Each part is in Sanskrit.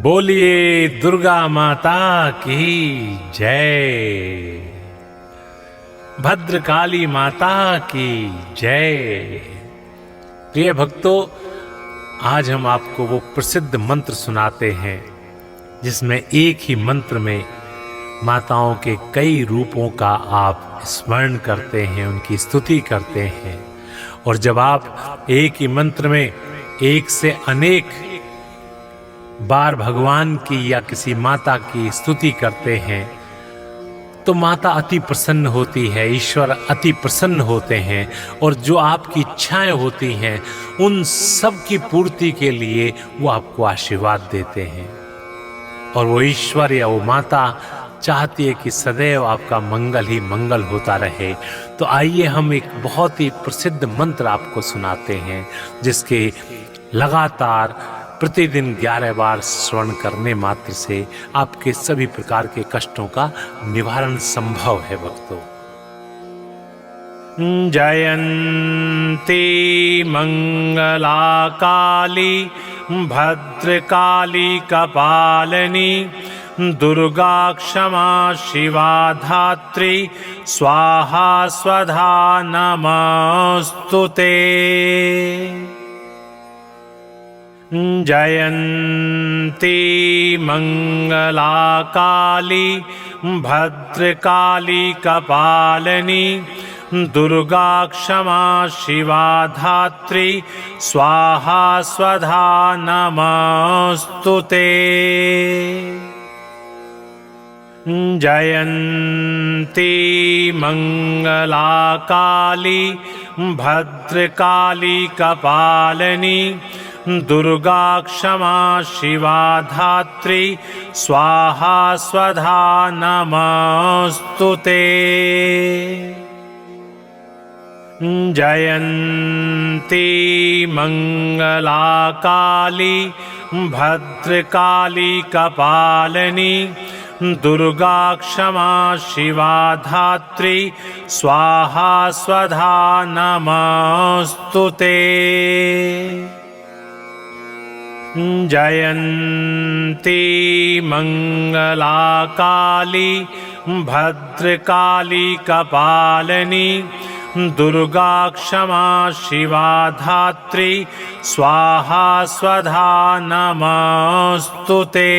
बोलिए दुर्गा माता की जय। भद्रकाली माता की जय। प्रिय भक्तों, आज हम आपको वो प्रसिद्ध मंत्र सुनाते हैं जिसमें एक ही मंत्र में माताओं के कई रूपों का आप स्मरण करते हैं, उनकी स्तुति करते हैं। और जब आप एक ही मंत्र में एक से अनेक बार भगवान की या किसी माता की स्तुति करते हैं तो माता अति प्रसन्न होती है, ईश्वर अति प्रसन्न होते हैं और जो आपकी इच्छाएं होती हैं उन सब की पूर्ति के लिए वो आपको आशीर्वाद देते हैं। और वो ईश्वर या वो माता चाहती है कि सदैव आपका मंगल ही मंगल होता रहे। तो आइए हम एक बहुत ही प्रसिद्ध मंत्र आपको सुनाते हैं जिसके लगातार प्रतिदिन 11 बार श्रवण करने मात्र से आपके सभी प्रकार के कष्टों का निवारण संभव है। भक्तों, जयंती मंगला काली भद्रकाली कपालिनी दुर्गा क्षमा शिवा धात्री स्वाहा स्वधा नमस्तुते। जयंती मंगला काली भद्रकाली कपालिनी दुर्गा क्षमा शिवा धात्री स्वाहा स्वधा नमस्तुते। जयंती मंगला काली भद्रकाली कपालिनी दुर्गा क्षमा शिवा धात्री स्वाहा स्वधा नमस्तुते। जयंती मंगला काली भद्रकाली कपालिनी दुर्गा क्षमा शिवा धात्री स्वाहा स्वधा नमस्तुते। जयंती मंगला काली भद्रकाली कपालिनी दुर्गा क्षमा शिवा धात्री स्वाहा स्वधा नमस्तुते।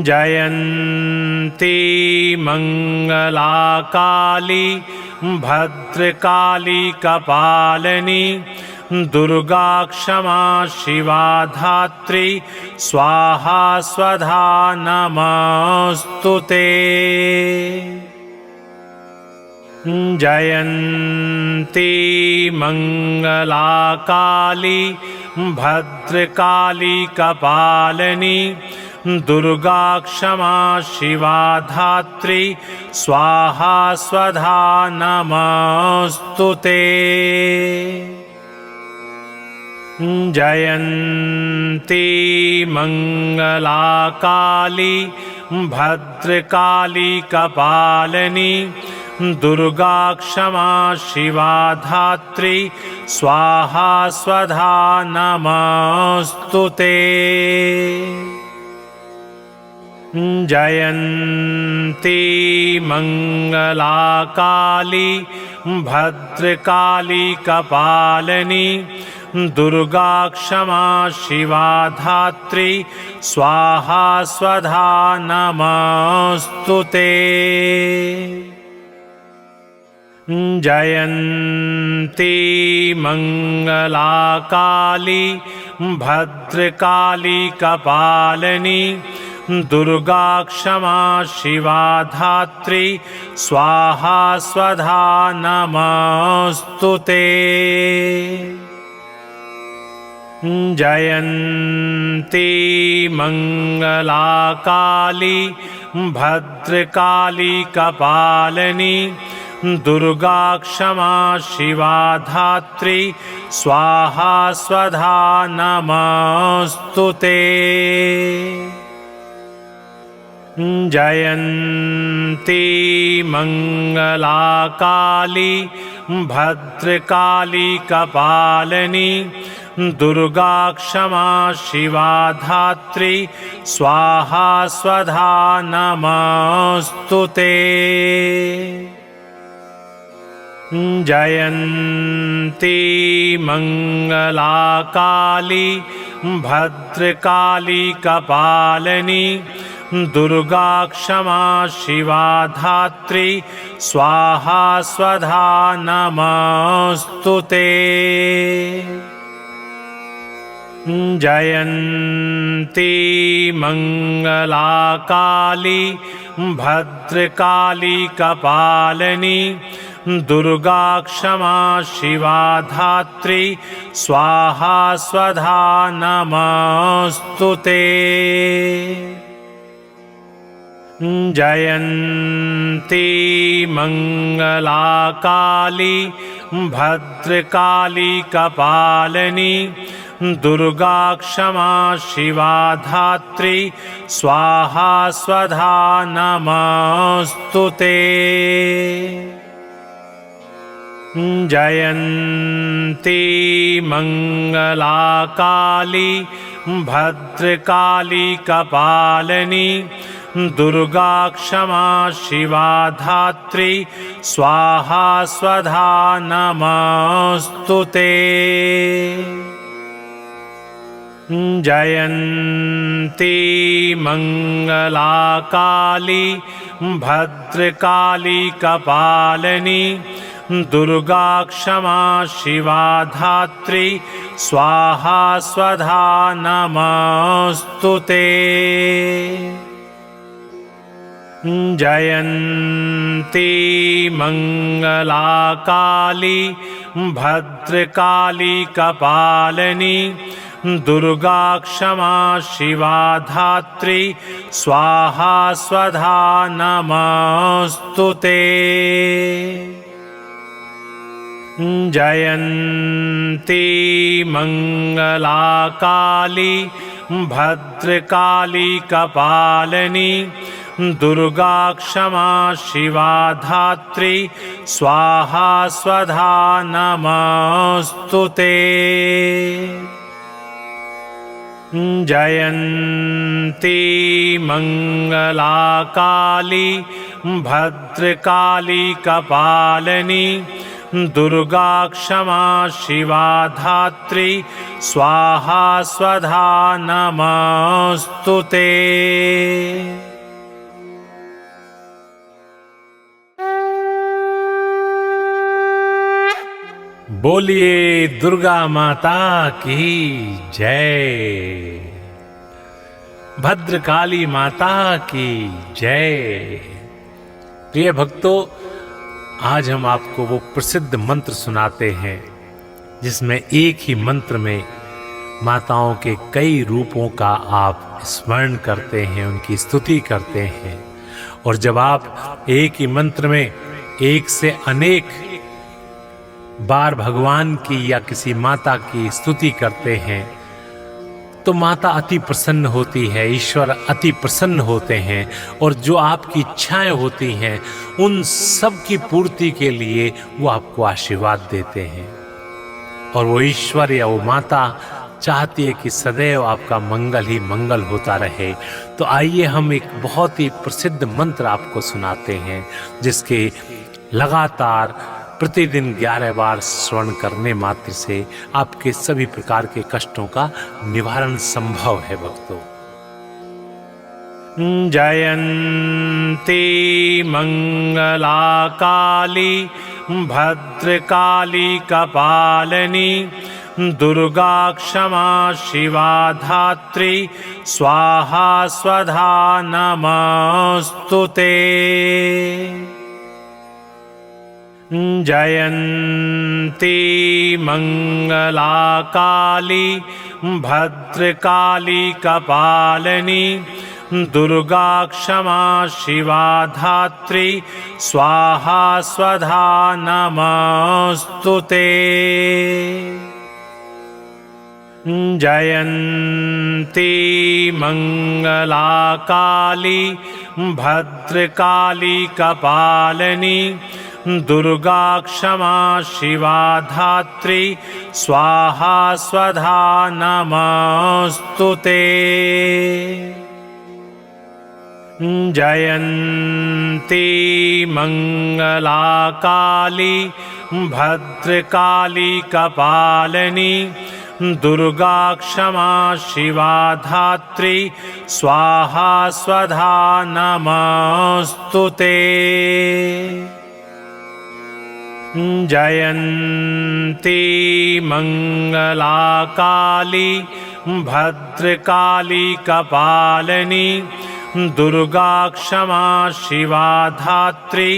जयंती मंगला काली भद्रकाली कपालिनी दुर्गा क्षमा शिवा धात्री स्वाहा स्वधा नमस्तुते। जयंती मंगला काली भद्रकाली कपालिनी दुर्गा क्षमा शिवा धात्री स्वाहा स्वधा नमस्तुते। जयंती मंगला काली भद्रकाली कपालिनी दुर्गा क्षमा शिवा धात्री स्वाहा स्वधा नमस्तुते। जयंती मंगला काली भद्रकाली कपालिनी दुर्गा क्षमा शिवा धात्री स्वाहा स्वधा नमस्तुते। जयंती मंगला काली भद्रकाली कपालिनी दुर्गा क्षमा शिवा धात्री स्वाहा स्वधा नमस्तुते। जयंती मंगला काली भद्रकाली कपालिनी दुर्गा क्षमा शिवा धात्री स्वाहा स्वधा नमस्तुते। जयंती मंगला काली भद्रकाली कपालिनी दुर्गा क्षमा शिवा धात्री स्वाहा स्वधा नमोस्तुते। जयन्ती मंगला काली भद्रकाली कपालिनी दुर्गा क्षमा शिवा धात्री स्वाहा स्वधा नमोस्तुते। जयन्ती मंगला काली भद्रकाली कपालिनी दुर्गा क्षमा शिवा धात्री स्वाहा स्वधा नमोस्तुते। जयन्ती मंगला काली भद्रकाली कपालिनी दुर्गा क्षमा शिवा धात्री स्वाहा स्वधा नमोस्तुते। जयन्ती मंगला काली भद्रकाली कपालिनी दुर्गा क्षमा शिवा धात्री स्वाहा स्वधा नमोस्तुते। जयन्ती मंगला काली भद्रकाली कपालिनी दुर्गा क्षमा शिवा धात्री स्वाहा स्वधा नमोस्तुते। जयन्ती मंगला काली भद्रकाली कपालिनी दुर्गा क्षमा शिवा धात्री स्वाहा स्वधा नमोस्तुते। जयन्ती मंगला काली भद्रकाली कपालिनी दुर्गा क्षमा शिवा धात्री स्वाहा स्वधा नमोस्तुते। जयन्ती मंगला काली भद्रकाली कपालिनी दुर्गा क्षमा शिवा धात्री स्वाहा स्वधा नमोस्तुते। बोलिए दुर्गा माता की जय। भद्रकाली माता की जय। प्रिय भक्तों, आज हम आपको वो प्रसिद्ध मंत्र सुनाते हैं जिसमें एक ही मंत्र में माताओं के कई रूपों का आप स्मरण करते हैं, उनकी स्तुति करते हैं। और जब आप एक ही मंत्र में एक से अनेक बार भगवान की या किसी माता की स्तुति करते हैं तो माता अति प्रसन्न होती है, ईश्वर अति प्रसन्न होते हैं और जो आपकी इच्छाएं होती हैं उन सब की पूर्ति के लिए वो आपको आशीर्वाद देते हैं। और वो ईश्वर या वो माता चाहती है कि सदैव आपका मंगल ही मंगल होता रहे। तो आइए हम एक बहुत ही प्रसिद्ध मंत्र आपको सुनाते हैं जिसके लगातार प्रतिदिन 11 बार श्रवण करने मात्र से आपके सभी प्रकार के कष्टों का निवारण संभव है। भक्तों, जयन्ती मंगला काली भद्रकाली कपालिनी दुर्गा क्षमा शिवा धात्री स्वाहा स्वधा नमोस्तुते। जयन्ती मंगला काली भद्रकाली कपालिनी दुर्गा क्षमा शिवा धात्री स्वाहा स्वधा नमोस्तुते। जयन्ती मंगला काली भद्रकाली कपालिनी दुर्गा क्षमा शिवा धात्री स्वाहा स्वधा नमोस्तुते। जयन्ती मंगला काली भद्रकाली कपालिनी दुर्गा क्षमा शिवा धात्री स्वाहा स्वधा नमोस्तुते। जयन्ती मंगला काली भद्रकाली कपालिनी दुर्गा क्षमा शिवा धात्री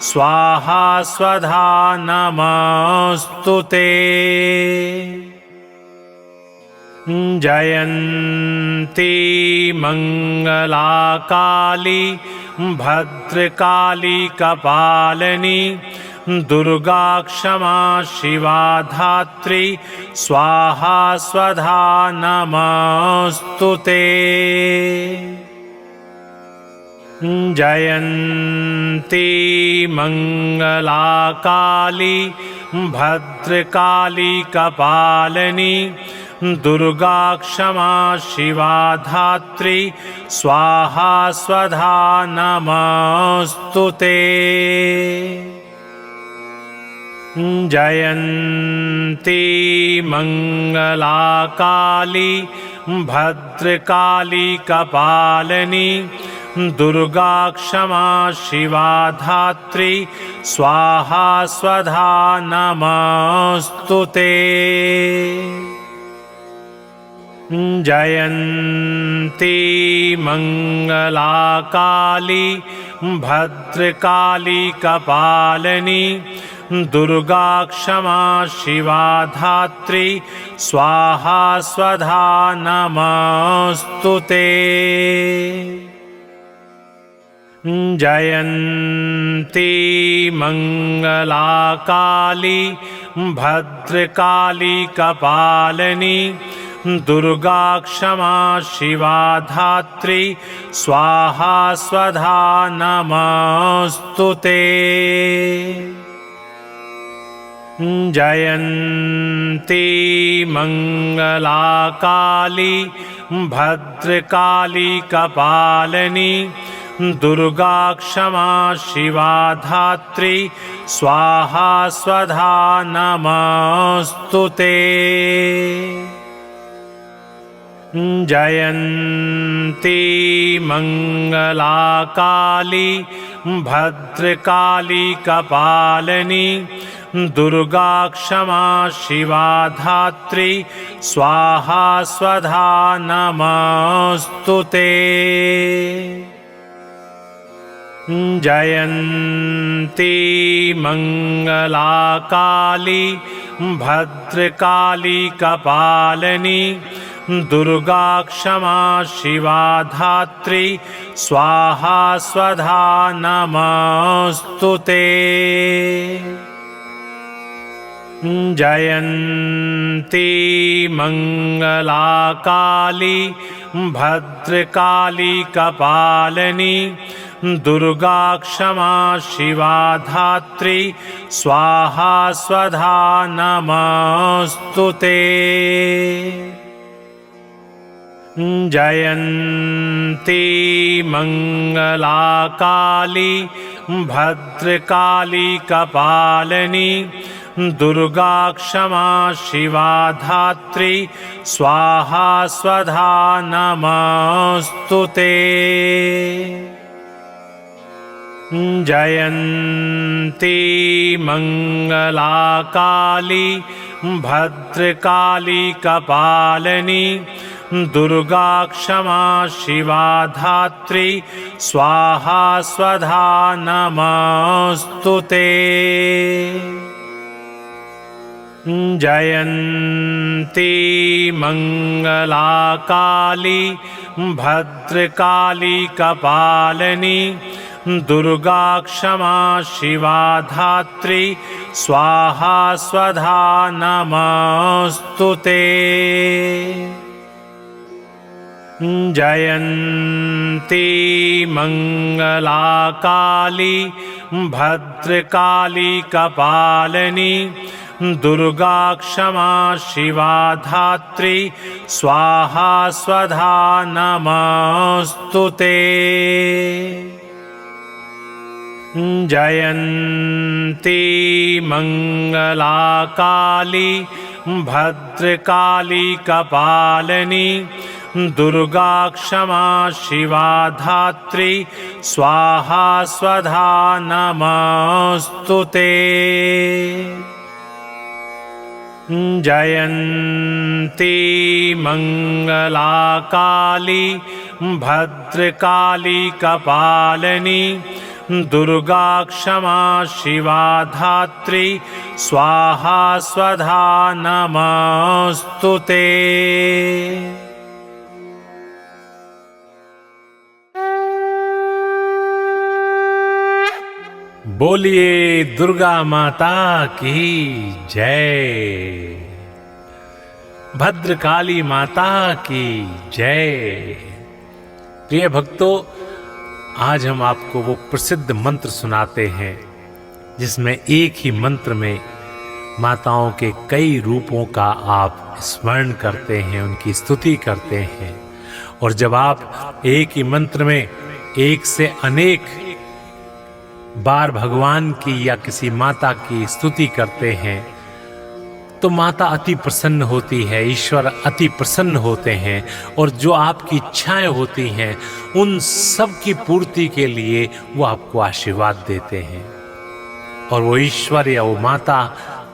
स्वाहा स्वधा नमोस्तुते। जयन्ती मंगला काली भद्रकाली कपालिनी दुर्गा क्षमा शिवा धात्री स्वाहा स्वधा नमोस्तुते। जयन्ती मंगला काली भद्रकाली कपालिनी दुर्गा क्षमा शिवा धात्री स्वाहा स्वधा नमोस्तुते। जयन्ती मंगला काली भद्रकाली कपालिनी दुर्गा क्षमा शिवा धात्री स्वाहा स्वधा नमोस्तुते। जयन्ती मंगला काली भद्रकाली कपालिनी दुर्गा क्षमा शिवा धात्री स्वाहा स्वधा नमोस्तुते। जयन्ती मंगला काली भद्रकाली कपालिनी दुर्गा क्षमा शिवा धात्री स्वाहा स्वधा नमोस्तुते। जयन्ती मंगला काली भद्रकाली कपालिनी दुर्गा क्षमा शिवा धात्री स्वाहा स्वधा नमोस्तुते। जयन्ती मंगला काली भद्रकाली कपालिनी दुर्गा क्षमा शिवा धात्री स्वाहा स्वधा नमोस्तुते। जयन्ती मंगला काली भद्रकाली कपालिनी दुर्गा क्षमा शिवा धात्री स्वाहा स्वधा नमोस्तुते। जयन्ती मंगला काली भद्रकाली कपालिनी दुर्गा क्षमा शिवा धात्री स्वाहा स्वधा नमोस्तुते। जयन्ती मंगला काली भद्रकाली कपालिनी दुर्गा क्षमा शिवा धात्री स्वाहा स्वधा नमोस्तुते। जयन्ती मंगला काली भद्रकाली कपालिनी दुर्गा क्षमा शिवा धात्री स्वाहा स्वधा नमोस्तुते। जयन्ती मंगला काली भद्रकाली कपालिनी दुर्गा क्षमा शिवा धात्री स्वाहा स्वधा नमोस्तुते। जयन्ती मंगला काली भद्रकाली कपालिनी दुर्गा क्षमा शिवा धात्री स्वाहा स्वधा नमोस्तुते। जयन्ती मंगला काली भद्रकाली कपालिनी दुर्गा क्षमा शिवा धात्री स्वाहा स्वधा नमोस्तुते। जयन्ती मंगला काली भद्रकाली कपालिनी दुर्गा क्षमा शिवा धात्री स्वाहा स्वधा नमोस्तुते। बोलिए दुर्गा माता की जय, भद्रकाली माता की जय। प्रिय भक्तों, आज हम आपको वो प्रसिद्ध मंत्र सुनाते हैं जिसमें एक ही मंत्र में माताओं के कई रूपों का आप स्मरण करते हैं, उनकी स्तुति करते हैं। और जब आप एक ही मंत्र में एक से अनेक बार भगवान की या किसी माता की स्तुति करते हैं तो माता अति प्रसन्न होती है, ईश्वर अति प्रसन्न होते हैं और जो आपकी इच्छाएं होती हैं उन सब की पूर्ति के लिए वो आपको आशीर्वाद देते हैं। और वो ईश्वर या वो माता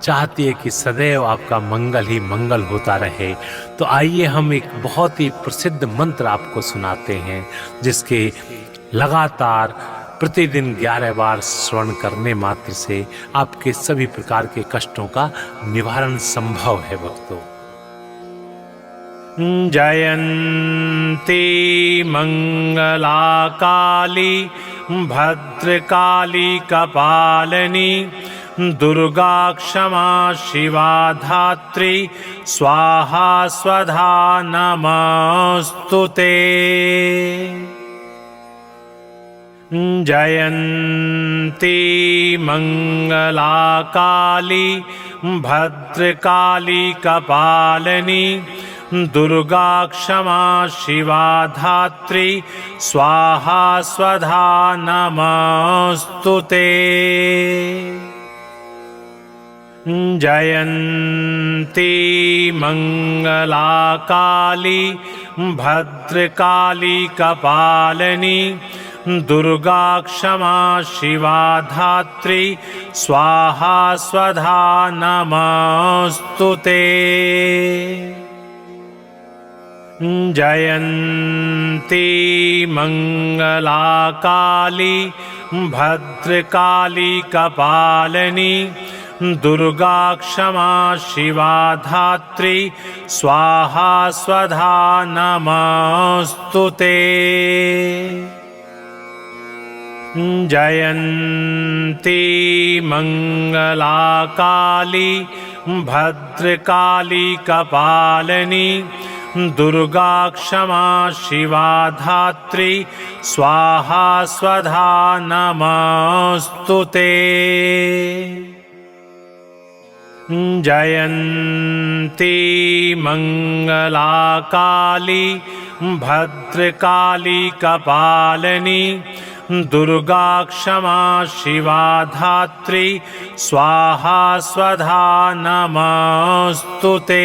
चाहती है कि सदैव आपका मंगल ही मंगल होता रहे। तो आइए हम एक बहुत ही प्रसिद्ध मंत्र आपको सुनाते हैं जिसके लगातार प्रतिदिन 11 बार श्रवण करने मात्र से आपके सभी प्रकार के कष्टों का निवारण संभव है। भक्तों, जयन्ती मंगला काली भद्रकाली कपालिनी दुर्गा क्षमा शिवा धात्री स्वाहा स्वधा नमोस्तुते। जयन्ती मंगला काली भद्रकाली कपालिनी दुर्गा क्षमा शिवा धात्री स्वाहा स्वधा नमोस्तुते। जयन्ती मंगला काली भद्रकाली कपालिनी दुर्गा क्षमा शिवा धात्री स्वाहा स्वधा नमोस्तुते। जयन्ती मंगला काली भद्रकाली कपालिनी दुर्गा क्षमा शिवा धात्री स्वाहा स्वधा नमोस्तुते। जयन्ती मंगला काली भद्रकाली कपालिनी दुर्गा क्षमा शिवा धात्री स्वाहा स्वधा नमोस्तुते। जयन्ती मंगला काली भद्रकाली कपालिनी दुर्गा क्षमा शिवा धात्री स्वाहा स्वधा नमोस्तुते।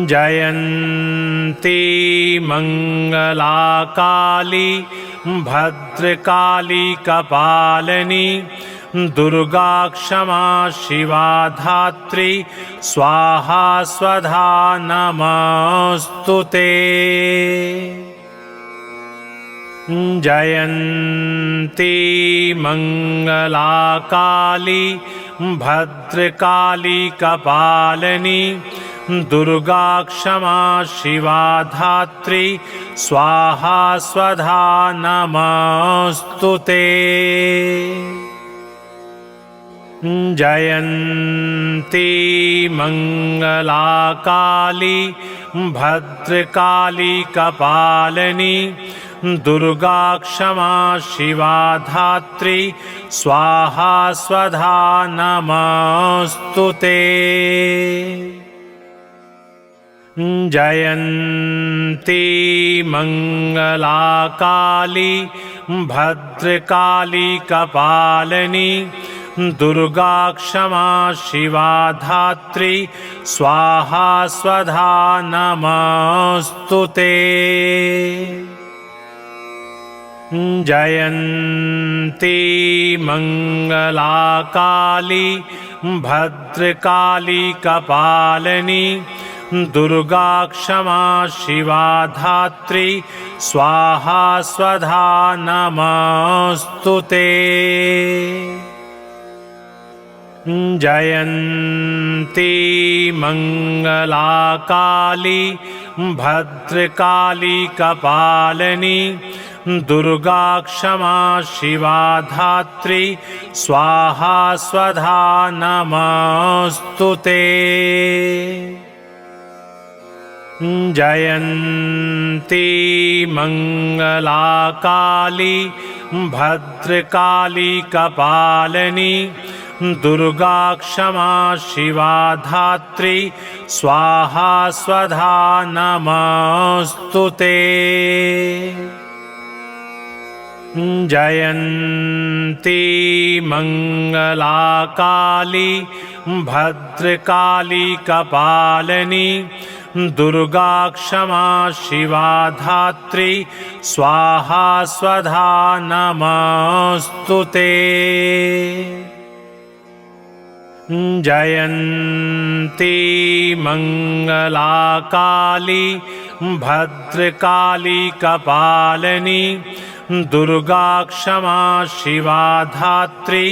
जयन्ती मंगला काली भद्रकाली कपालिनी दुर्गा क्षमा शिवा धात्री स्वाहा स्वधा नमोस्तुते। जयन्ती मंगला काली भद्रकाली कपालिनी दुर्गा क्षमा शिवा धात्री स्वाहा स्वधा नमोस्तुते। जयन्ती मंगला काली भद्रकाली कपालिनी दुर्गा क्षमा शिवा धात्री स्वाहा स्वधा नमस्तुते। जयन्ती मंगला काली भद्रकाली कपालिनी दुर्गा क्षमा शिवा धात्री स्वाहा स्वधा नमस्तुते। जयन्ती मंगला काली भद्रकाली कपालिनी दुर्गा क्षमा शिवा धात्री स्वाहा स्वधा नमस्तुते। जयन्ती मंगला काली भद्रकाली कपालिनी दुर्गा क्षमा शिवा धात्री स्वाहा स्वधा नमस्तुते। जयन्ती मंगला काली भद्रकाली कपालिनी दुर्गा क्षमा शिवा धात्री स्वाहा स्वधा नमस्तुते। जयन्ती मंगला काली भद्रकाली कपालिनी दुर्गा क्षमा शिवा धात्री स्वाहा स्वधा नमस्तुते। जयन्ती मंगला काली भद्रकाली कपालिनी दुर्गा क्षमा शिवा धात्री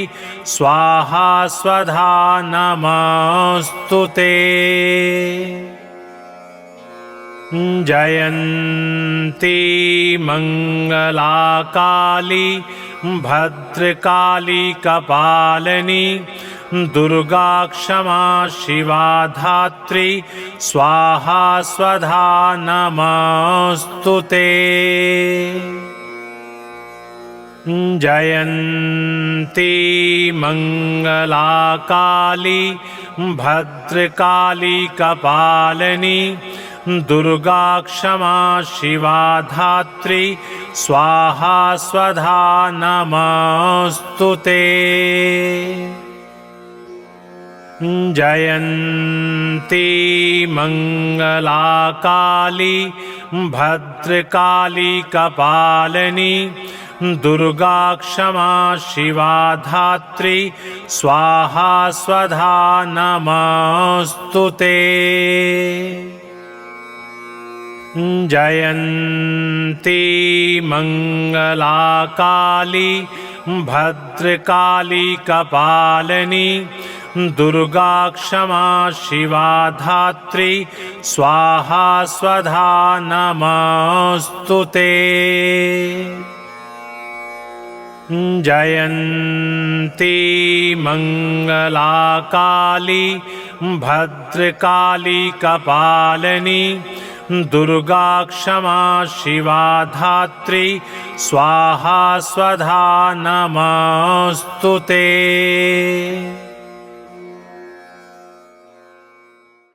स्वाहा स्वधा नमस्तुते। जयन्ती मंगला काली भद्रकाली कपालिनी दुर्गा क्षमा शिवा धात्री स्वाहा स्वधा नमस्तुते। जयन्ती मंगला काली भद्रकाली कपालिनी दुर्गा क्षमा शिवा धात्री स्वाहा स्वधा नमस्तुते। जयन्ती मंगला काली भद्रकाली कपालिनी दुर्गा क्षमा शिवा धात्री स्वाहा स्वधा नमस्तुते। जयन्ती मंगला काली भद्रकाली कपालिनी दुर्गा क्षमा शिवा धात्री स्वाहा स्वधा नमस्तुते। जयन्ती मंगला काली भद्रकाली कपालिनी दुर्गा क्षमा शिवा धात्री स्वाहा स्वधा नमस्तुते।